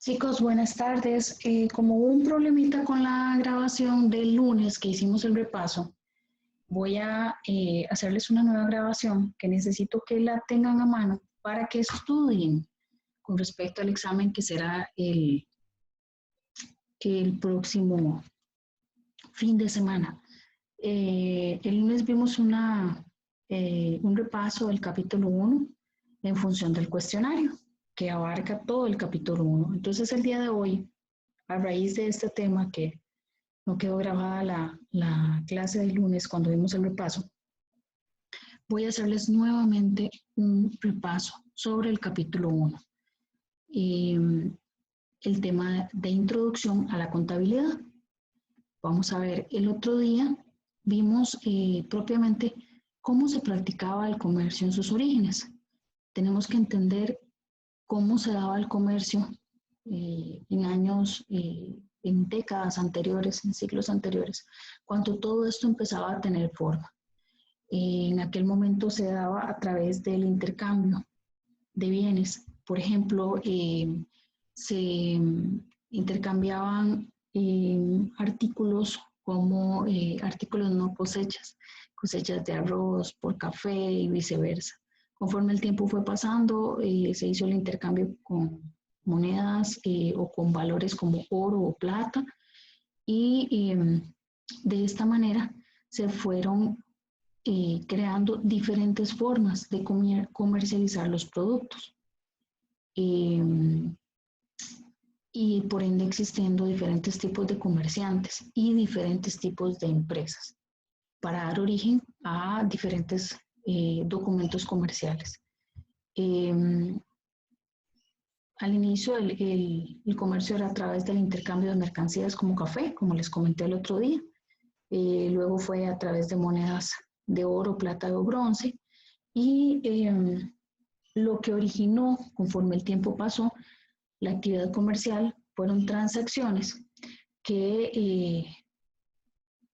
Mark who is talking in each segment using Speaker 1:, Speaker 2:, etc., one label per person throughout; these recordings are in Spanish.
Speaker 1: Chicos, buenas tardes. Como hubo un problemita con la grabación del lunes que hicimos el repaso, voy a hacerles una nueva grabación que necesito que la tengan a mano para que estudien con respecto al examen que será el próximo fin de semana. El lunes vimos un repaso del capítulo 1 en función del cuestionario que abarca todo el capítulo 1. Entonces, el día de hoy, a raíz de este tema que no quedó grabada la clase del lunes cuando vimos el repaso, voy a hacerles nuevamente un repaso sobre el capítulo 1. El tema de introducción a la contabilidad. Vamos a ver, el otro día vimos propiamente cómo se practicaba el comercio en sus orígenes. Tenemos que entender cómo se daba el comercio en años, en décadas anteriores, en siglos anteriores, cuando todo esto empezaba a tener forma. En aquel momento se daba a través del intercambio de bienes. Por ejemplo, se intercambiaban artículos como artículos no cosechas, cosechas de arroz por café y viceversa. Conforme el tiempo fue pasando, se hizo el intercambio con monedas o con valores como oro o plata y de esta manera se fueron creando diferentes formas de comercializar los productos y por ende existiendo diferentes tipos de comerciantes y diferentes tipos de empresas para dar origen a diferentes documentos comerciales. Al inicio el comercio era a través del intercambio de mercancías como café, como les comenté el otro día. Luego fue a través de monedas de oro, plata o bronce. Y lo que originó, conforme el tiempo pasó, la actividad comercial fueron transacciones que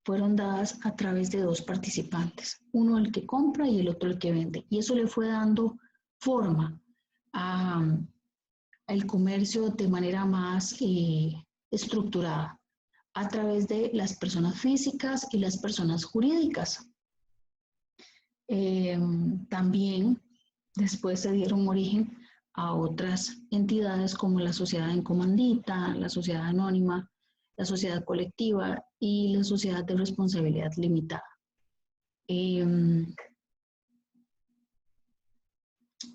Speaker 1: fueron dadas a través de dos participantes, uno el que compra y el otro el que vende. Y eso le fue dando forma al comercio de manera más estructurada a través de las personas físicas y las personas jurídicas. También después se dieron origen a otras entidades como la sociedad en comandita, la sociedad anónima, la sociedad colectiva y la sociedad de responsabilidad limitada.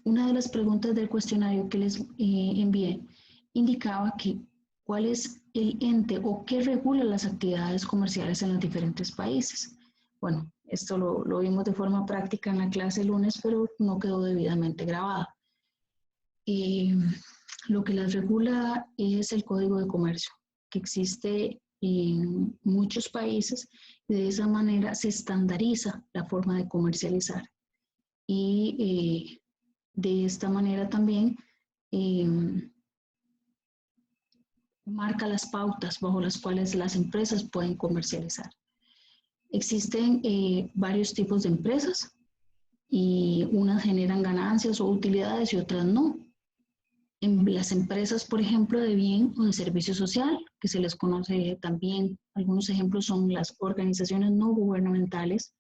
Speaker 1: Una de las preguntas del cuestionario que les envié indicaba que cuál es el ente o qué regula las actividades comerciales en los diferentes países. Bueno, esto lo vimos de forma práctica en la clase el lunes, pero no quedó debidamente grabado. Lo que las regula es el Código de Comercio, que existe en muchos países y de esa manera se estandariza la forma de comercializar. Y de esta manera también marca las pautas bajo las cuales las empresas pueden comercializar. Existen varios tipos de empresas y unas generan ganancias o utilidades y otras no. En las empresas, por ejemplo, de bien o de servicio social, que se les conoce también, algunos ejemplos son las organizaciones no gubernamentales,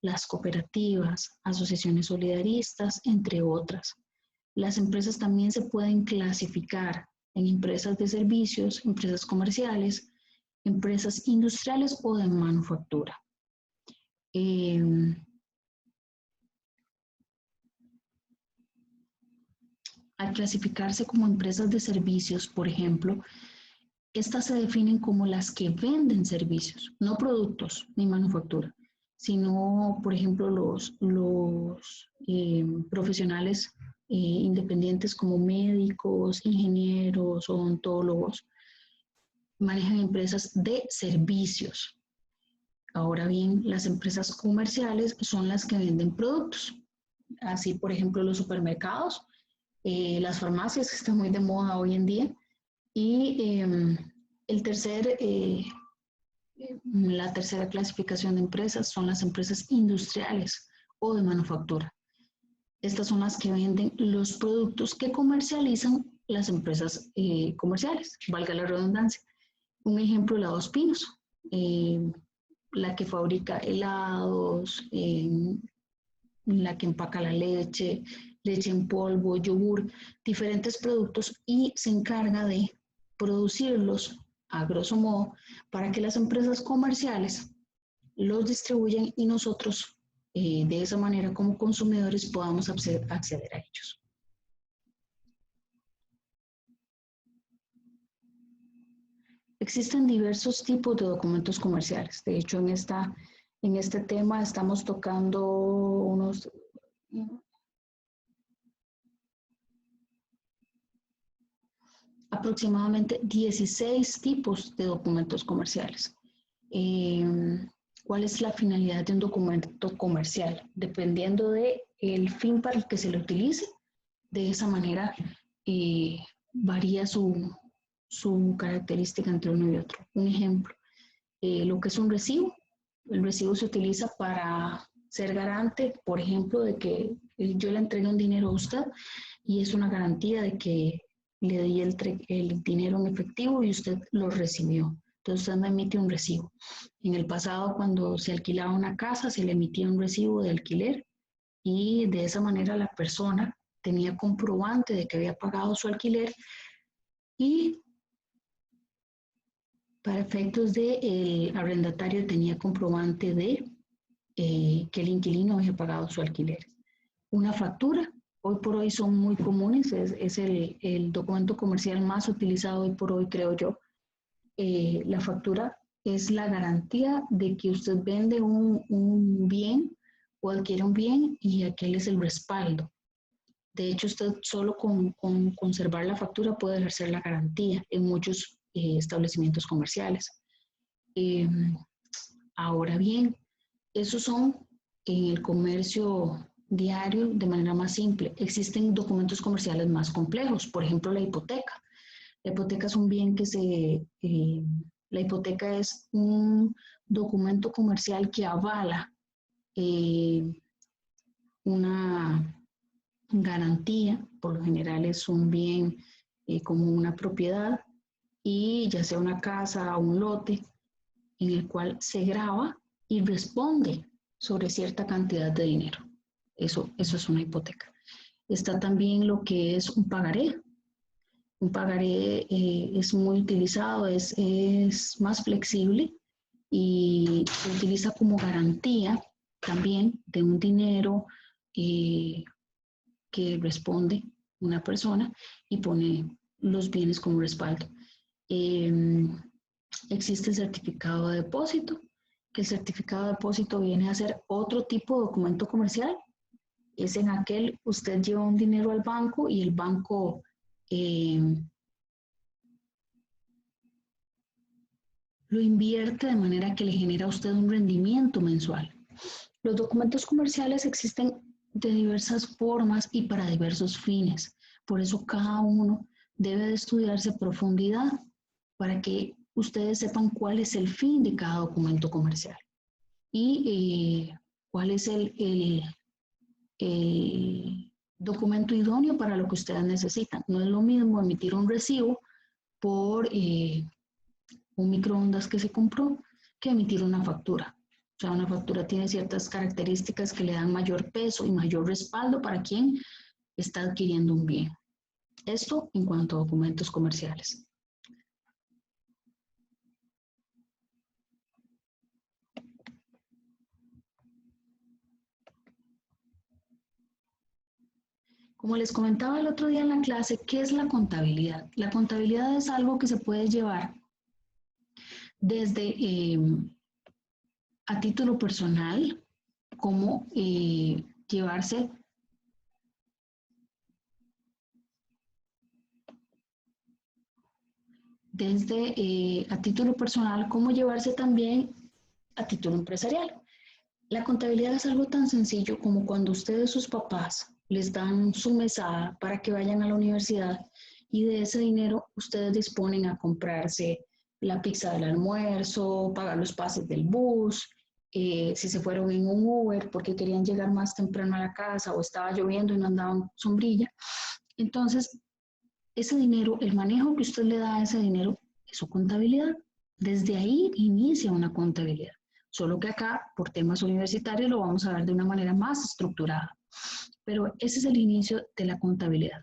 Speaker 1: las cooperativas, asociaciones solidaristas, entre otras. Las empresas también se pueden clasificar en empresas de servicios, empresas comerciales, empresas industriales o de manufactura. Al clasificarse como empresas de servicios, por ejemplo, estas se definen como las que venden servicios, no productos ni manufactura, sino, por ejemplo, los profesionales independientes como médicos, ingenieros, odontólogos, manejan empresas de servicios. Ahora bien, las empresas comerciales son las que venden productos. Así, por ejemplo, los supermercados, las farmacias, que están muy de moda hoy en día, y la tercera clasificación de empresas son las empresas industriales o de manufactura. Estas son las que venden los productos que comercializan las empresas comerciales, valga la redundancia. Un ejemplo, la Dos Pinos, la que fabrica helados, la que empaca la leche, leche en polvo, yogur, diferentes productos y se encarga de producirlos a grosso modo para que las empresas comerciales los distribuyan y nosotros de esa manera como consumidores podamos acceder a ellos. Existen diversos tipos de documentos comerciales. De hecho, en este tema estamos tocando unos aproximadamente 16 tipos de documentos comerciales. ¿Cuál es la finalidad de un documento comercial? Dependiendo del fin para el que se le utilice, de esa manera varía su característica entre uno y otro. Un ejemplo, lo que es un recibo. El recibo se utiliza para ser garante, por ejemplo, de que yo le entregue un dinero a usted y es una garantía de que le di el dinero en efectivo y usted lo recibió. Entonces usted me emite un recibo. En el pasado, cuando se alquilaba una casa, se le emitía un recibo de alquiler y de esa manera la persona tenía comprobante de que había pagado su alquiler y para efectos del arrendatario tenía comprobante de que el inquilino había pagado su alquiler. Una factura, hoy por hoy son muy comunes, es el documento comercial más utilizado hoy por hoy, creo yo. La factura es la garantía de que usted vende un bien o adquiere un bien y aquel es el respaldo. De hecho, usted solo con conservar la factura puede ejercer la garantía en muchos establecimientos comerciales. Ahora bien, esos son en el comercio diario de manera más simple. Existen documentos comerciales más complejos, por ejemplo, la hipoteca. La hipoteca es un bien que la hipoteca es un documento comercial que avala una garantía, por lo general es un bien como una propiedad y ya sea una casa o un lote en el cual se grava y responde sobre cierta cantidad de dinero. Eso es una hipoteca. Está también lo que es un pagaré. Un pagaré es muy utilizado, es más flexible y se utiliza como garantía también de un dinero que responde una persona y pone los bienes como respaldo. Existe el certificado de depósito, que el certificado de depósito viene a ser otro tipo de documento comercial. Es en aquel usted lleva un dinero al banco y el banco lo invierte de manera que le genera a usted un rendimiento mensual. Los documentos comerciales existen de diversas formas y para diversos fines. Por eso cada uno debe de estudiarse a profundidad para que ustedes sepan cuál es el fin de cada documento comercial y cuál es el documento idóneo para lo que ustedes necesitan. No es lo mismo emitir un recibo por un microondas que se compró que emitir una factura. O sea, una factura tiene ciertas características que le dan mayor peso y mayor respaldo para quien está adquiriendo un bien. Esto en cuanto a documentos comerciales. Como les comentaba el otro día en la clase, ¿qué es la contabilidad? La contabilidad es algo que se puede llevar desde a título personal, como llevarse desde a título personal, como llevarse también a título empresarial. La contabilidad es algo tan sencillo como cuando ustedes, sus papás, les dan su mesada para que vayan a la universidad y de ese dinero ustedes disponen a comprarse la pizza del almuerzo, pagar los pases del bus, si se fueron en un Uber porque querían llegar más temprano a la casa o estaba lloviendo y no andaban sombrilla. Entonces, ese dinero, el manejo que usted le da a ese dinero es su contabilidad. Desde ahí inicia una contabilidad. Solo que acá, por temas universitarios, lo vamos a ver de una manera más estructurada. Pero ese es el inicio de la contabilidad.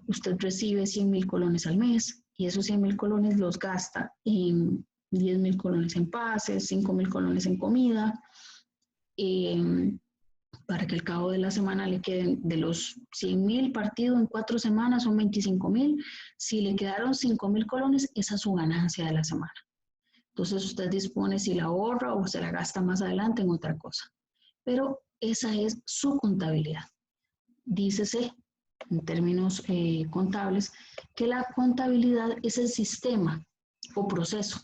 Speaker 1: Usted recibe 100.000 colones al mes y esos 100.000 colones los gasta en 10.000 colones en pases, 5.000 colones en comida, para que al cabo de la semana le queden de los 100.000 partidos en 4 semanas son 25.000. Si le quedaron 5.000 colones, esa es su ganancia de la semana. Entonces usted dispone si la ahorra o se la gasta más adelante en otra cosa. Pero esa es su contabilidad. Dícese, en términos contables, que la contabilidad es el sistema o proceso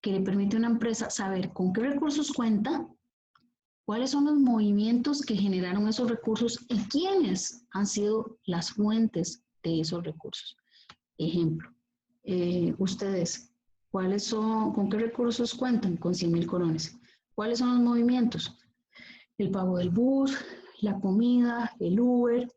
Speaker 1: que le permite a una empresa saber con qué recursos cuenta, cuáles son los movimientos que generaron esos recursos y quiénes han sido las fuentes de esos recursos. Ejemplo, ustedes, ¿con qué recursos cuentan? Con 100.000 colones. ¿Cuáles son los movimientos? El pago del bus, la comida, el Uber.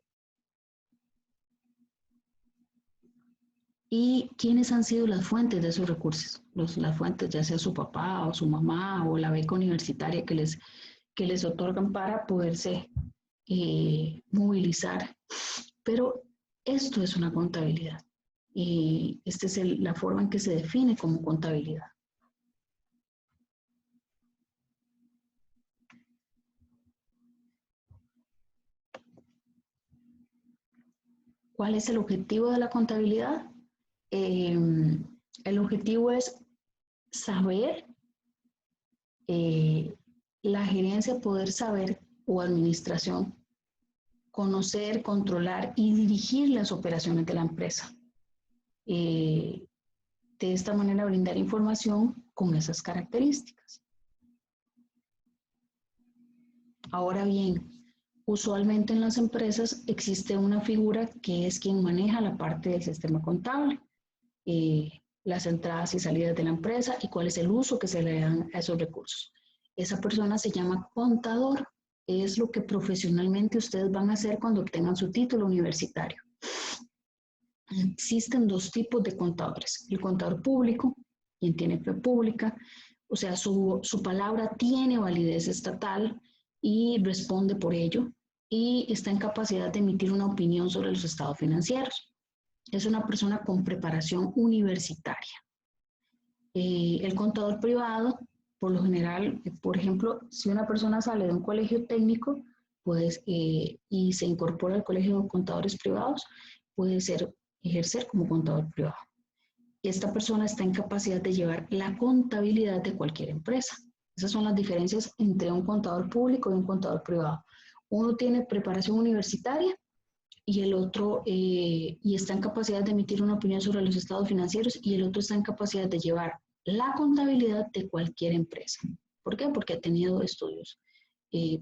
Speaker 1: ¿Y quiénes han sido las fuentes de esos recursos? Las fuentes, ya sea su papá o su mamá o la beca universitaria que les otorgan para poderse movilizar. Pero esto es una contabilidad. Esta es la forma en que se define como contabilidad. ¿Cuál es el objetivo de la contabilidad? El objetivo es saber, la gerencia poder saber o administración, conocer, controlar y dirigir las operaciones de la empresa. De esta manera brindar información con esas características. Ahora bien, usualmente en las empresas existe una figura que es quien maneja la parte del sistema contable, las entradas y salidas de la empresa y cuál es el uso que se le dan a esos recursos. Esa persona se llama contador, es lo que profesionalmente ustedes van a hacer cuando obtengan su título universitario. Existen dos tipos de contadores, el contador público, quien tiene fe pública, o sea, su palabra tiene validez estatal y responde por ello, y está en capacidad de emitir una opinión sobre los estados financieros. Es una persona con preparación universitaria. El contador privado, por lo general, por ejemplo, si una persona sale de un colegio técnico pues, y se incorpora al colegio de contadores privados, puede ejercer como contador privado. Esta persona está en capacidad de llevar la contabilidad de cualquier empresa. Esas son las diferencias entre un contador público y un contador privado. Uno tiene preparación universitaria y el otro y está en capacidad de emitir una opinión sobre los estados financieros, y el otro está en capacidad de llevar la contabilidad de cualquier empresa. ¿Por qué? Porque ha tenido estudios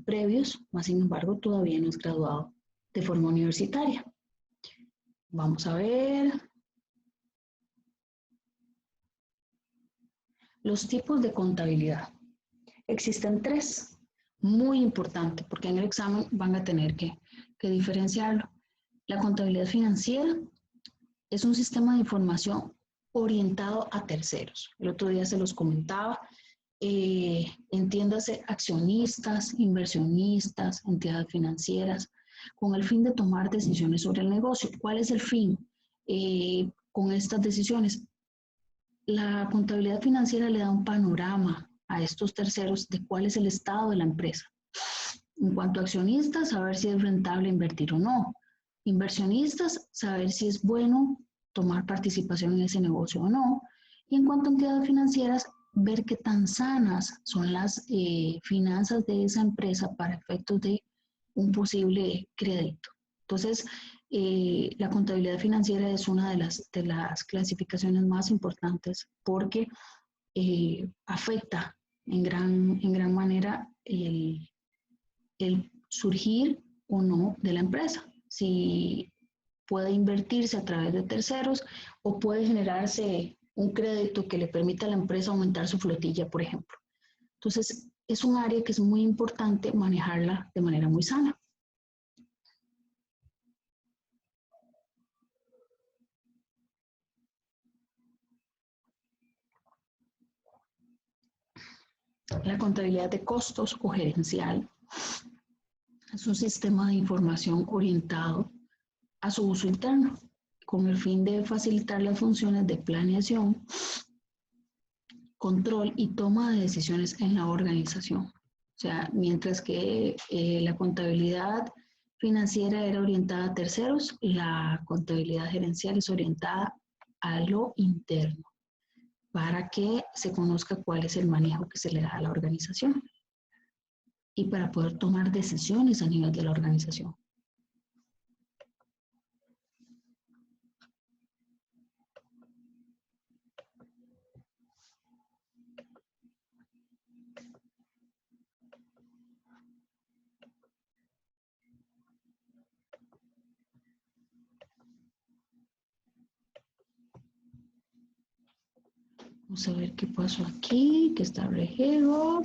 Speaker 1: previos, más sin embargo todavía no es graduado de forma universitaria. Vamos a ver los tipos de contabilidad. Existen 3, muy importante, porque en el examen van a tener que diferenciarlo. La contabilidad financiera es un sistema de información orientado a terceros. El otro día se los comentaba. Entiéndase accionistas, inversionistas, entidades financieras, con el fin de tomar decisiones sobre el negocio. ¿Cuál es el fin con estas decisiones? La contabilidad financiera le da un panorama a estos terceros de cuál es el estado de la empresa. En cuanto a accionistas, saber si es rentable invertir o no. Inversionistas, saber si es bueno tomar participación en ese negocio o no. Y en cuanto a entidades financieras, ver qué tan sanas son las finanzas de esa empresa para efectos de un posible crédito. Entonces, la contabilidad financiera es una de las clasificaciones más importantes porque afecta en gran manera el surgir o no de la empresa. Si puede invertirse a través de terceros o puede generarse un crédito que le permita a la empresa aumentar su flotilla, por ejemplo. Entonces, es un área que es muy importante manejarla de manera muy sana. La contabilidad de costos o gerencial es un sistema de información orientado a su uso interno, con el fin de facilitar las funciones de planeación, control y toma de decisiones en la organización. O sea, mientras que la contabilidad financiera era orientada a terceros, la contabilidad gerencial es orientada a lo interno, para que se conozca cuál es el manejo que se le da a la organización y para poder tomar decisiones a nivel de la organización. Vamos a ver qué pasó aquí, que está rejego.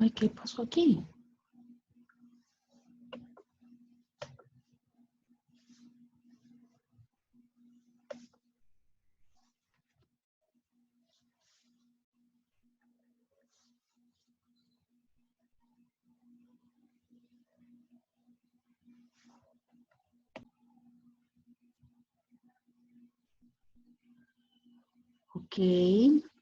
Speaker 1: Ay, ¿qué pasó aquí? Ok.